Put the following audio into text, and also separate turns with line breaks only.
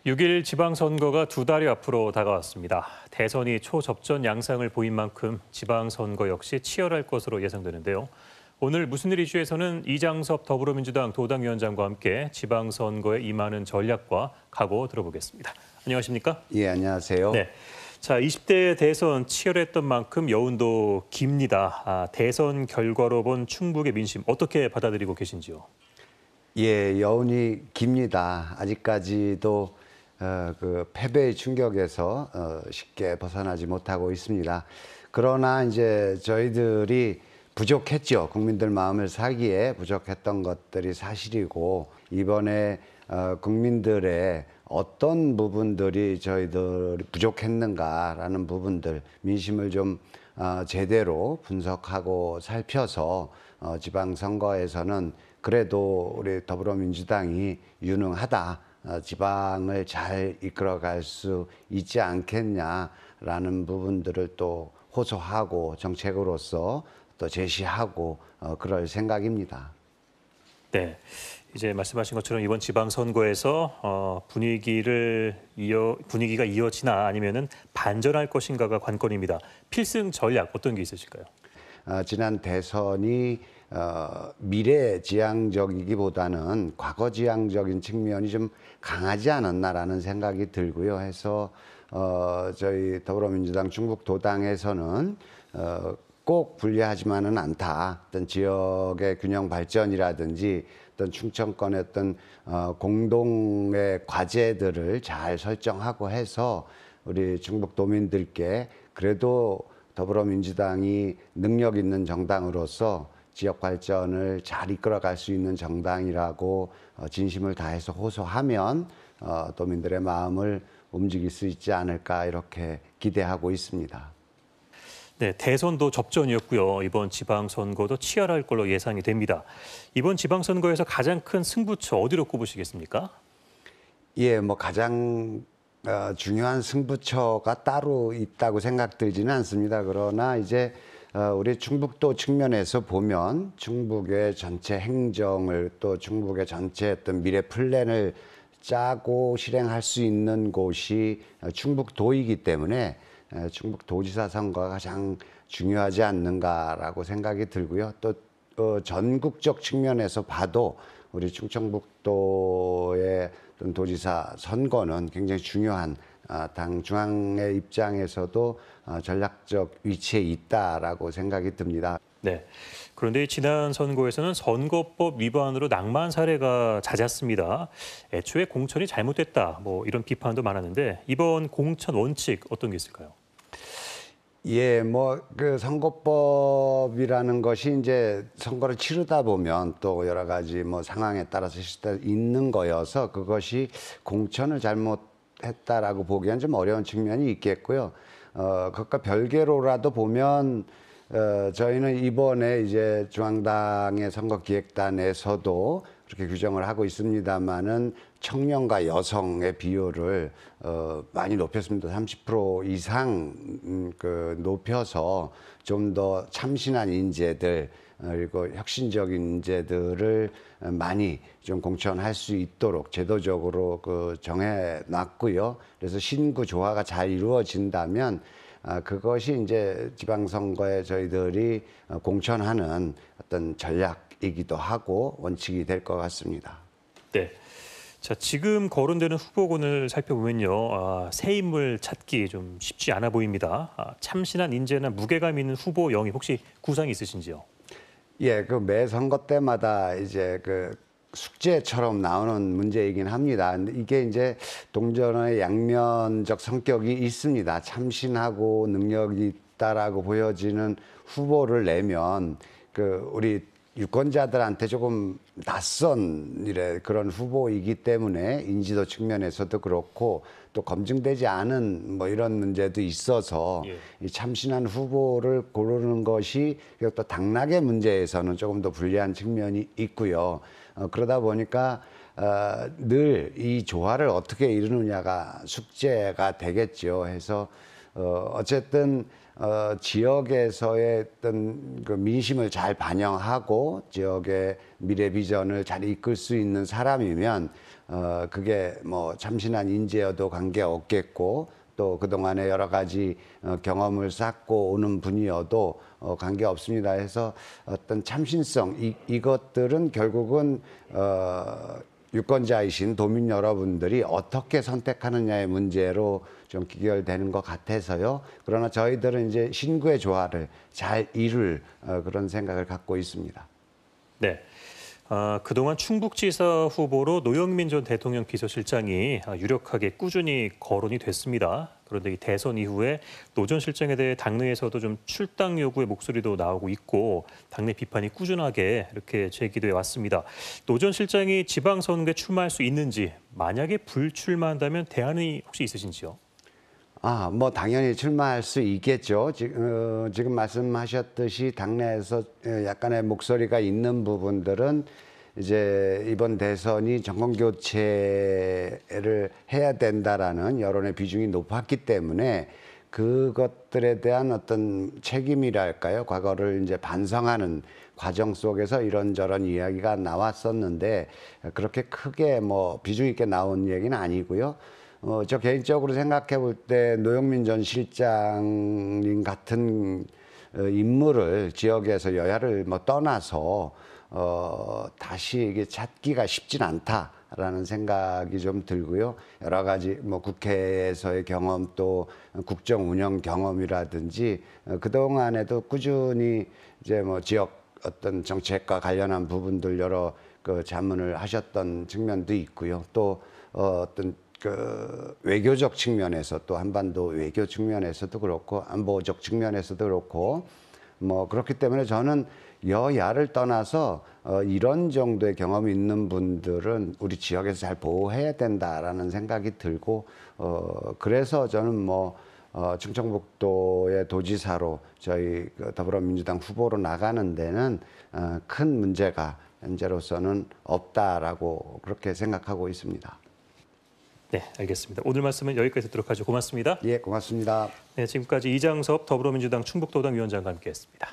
6일 지방선거가 두 달여 앞으로 다가왔습니다. 대선이 초접전 양상을 보인 만큼 지방선거 역시 치열할 것으로 예상되는데요. 오늘 무슨 일 이슈에서는 이장섭 더불어민주당 도당위원장과 함께 지방선거에 임하는 전략과 각오 들어보겠습니다. 안녕하십니까?
예, 안녕하세요.
네. 자, 20대 대선 치열했던 만큼 여운도 깁니다. 대선 결과로 본 충북의 민심 어떻게 받아들이고 계신지요?
예, 여운이 깁니다. 아직까지도 그 패배의 충격에서 쉽게 벗어나지 못하고 있습니다. 그러나 이제 저희들이 부족했죠. 국민들 마음을 사기에 부족했던 것들이 사실이고, 이번에 국민들의 어떤 부분들이 저희들이 부족했는가라는 부분들, 민심을 좀 제대로 분석하고 살펴서 지방선거에서는 그래도 우리 더불어민주당이 유능하다, 지방을 잘 이끌어갈 수 있지 않겠냐라는 부분들을 또 호소하고 정책으로서 또 제시하고 그럴 생각입니다.
네, 이제 말씀하신 것처럼 이번 지방선거에서 분위기가 이어지나 아니면은 반전할 것인가가 관건입니다. 필승 전략 어떤 게 있으실까요?
지난 대선이 미래지향적이기보다는 과거지향적인 측면이 좀 강하지 않았나라는 생각이 들고요. 해서 저희 더불어민주당 충북도당에서는 꼭 불리하지만은 않다. 어떤 지역의 균형 발전이라든지 어떤 충청권의 어떤 공동의 과제들을 잘 설정하고 해서 우리 충북도민들께 그래도 더불어민주당이 능력 있는 정당으로서 지역 발전을 잘 이끌어갈 수 있는 정당이라고 진심을 다해서 호소하면 도민들의 마음을 움직일 수 있지 않을까 이렇게 기대하고 있습니다.
네, 대선도 접전이었고요. 이번 지방선거도 치열할 걸로 예상이 됩니다. 이번 지방선거에서 가장 큰 승부처 어디로 꼽으시겠습니까?
예, 뭐 가장 중요한 승부처가 따로 있다고 생각들지는 않습니다. 그러나 이제 우리 충북도 측면에서 보면 충북의 전체 행정을 또 충북의 전체 어떤 미래 플랜을 짜고 실행할 수 있는 곳이 충북도이기 때문에 충북도지사 선거가 가장 중요하지 않는가라고 생각이 들고요. 또 전국적 측면에서 봐도 우리 충청북도의 도지사 선거는 굉장히 중요한 당 중앙의 입장에서도 전략적 위치에 있다라고 생각이 듭니다.
네. 그런데 지난 선거에서는 선거법 위반으로 낭만 사례가 잦았습니다. 애초에 공천이 잘못됐다, 뭐 이런 비판도 많았는데 이번 공천 원칙 어떤 게 있을까요?
예, 뭐 그 선거법이라는 것이 이제 선거를 치르다 보면 또 여러 가지 뭐 상황에 따라서 있는 거여서 그것이 공천을 잘못했다라고 보기엔 좀 어려운 측면이 있겠고요. 그것과 별개로라도 보면 저희는 이번에 이제 중앙당의 선거기획단에서도 그렇게 규정을 하고 있습니다만은 청년과 여성의 비율을 많이 높였습니다. 30% 이상 높여서 좀 더 참신한 인재들 그리고 혁신적인 인재들을 많이 좀 공천할 수 있도록 제도적으로 정해놨고요. 그래서 신구 조화가 잘 이루어진다면 그것이 이제 지방선거에 저희들이 공천하는 어떤 전략이기도 하고 원칙이 될 것 같습니다.
네. 자, 지금 거론되는 후보군을 살펴보면요. 새 인물 찾기 좀 쉽지 않아 보입니다. 참신한 인재나 무게감 있는 후보 영입 혹시 구상이 있으신지요?
예, 그 매 선거 때마다 이제 그 숙제처럼 나오는 문제이긴 합니다. 근데 이게 이제 동전의 양면적 성격이 있습니다. 참신하고 능력이 있다라고 보여지는 후보를 내면 우리 유권자들한테 조금 낯선 그런 후보이기 때문에 인지도 측면에서도 그렇고 또 검증되지 않은 뭐 이런 문제도 있어서 이 참신한 후보를 고르는 것이 또 당락의 문제에서는 조금 더 불리한 측면이 있고요. 그러다 보니까 늘 이 조화를 어떻게 이루느냐가 숙제가 되겠죠. 해서 어쨌든 지역에서의 어떤 그 민심을 잘 반영하고 지역의 미래 비전을 잘 이끌 수 있는 사람이면 그게 뭐 참신한 인재여도 관계 없겠고 또 그동안에 여러 가지 경험을 쌓고 오는 분이어도 관계 없습니다. 해서 어떤 참신성 이것들은 결국은 유권자이신 도민 여러분들이 어떻게 선택하느냐의 문제로 좀 귀결되는 것 같아서요. 그러나 저희들은 이제 신구의 조화를 잘 이룰 그런 생각을 갖고 있습니다.
네. 그동안 충북지사 후보로 노영민 전 대통령 비서실장이 유력하게 꾸준히 거론이 됐습니다. 그런데 이 대선 이후에 노 전 실장에 대해 당내에서도 좀 출당 요구의 목소리도 나오고 있고 당내 비판이 꾸준하게 이렇게 제기돼 왔습니다. 노 전 실장이 지방선거에 출마할 수 있는지, 만약에 불출마한다면 대안이 혹시 있으신지요?
뭐 당연히 출마할 수 있겠죠. 지금 말씀하셨듯이 당내에서 약간의 목소리가 있는 부분들은 이제 이번 대선이 정권 교체를 해야 된다라는 여론의 비중이 높았기 때문에 그것들에 대한 어떤 책임이랄까요? 과거를 이제 반성하는 과정 속에서 이런저런 이야기가 나왔었는데 그렇게 크게 뭐 비중 있게 나온 얘기는 아니고요. 저 개인적으로 생각해 볼 때 노영민 전 실장님 같은 인물을 지역에서 여야를 뭐 떠나서 다시 이게 찾기가 쉽진 않다라는 생각이 좀 들고요. 여러 가지 뭐 국회에서의 경험 또 국정 운영 경험이라든지 그동안에도 꾸준히 이제 뭐 지역 어떤 정책과 관련한 부분들 여러 그 자문을 하셨던 측면도 있고요. 또 어떤 그 외교적 측면에서 또 한반도 외교 측면에서도 그렇고 안보적 측면에서도 그렇고 뭐 그렇기 때문에 저는 여야를 떠나서 이런 정도의 경험이 있는 분들은 우리 지역에서 잘 보호해야 된다라는 생각이 들고 그래서 저는 뭐 충청북도의 도지사로 저희 그 더불어민주당 후보로 나가는 데는 큰 문제가 현재로서는 없다라고 그렇게 생각하고 있습니다.
네, 알겠습니다. 오늘 말씀은 여기까지 듣도록 하죠. 고맙습니다.
예, 고맙습니다.
네, 지금까지 이장섭 더불어민주당 충북도당 위원장과 함께했습니다.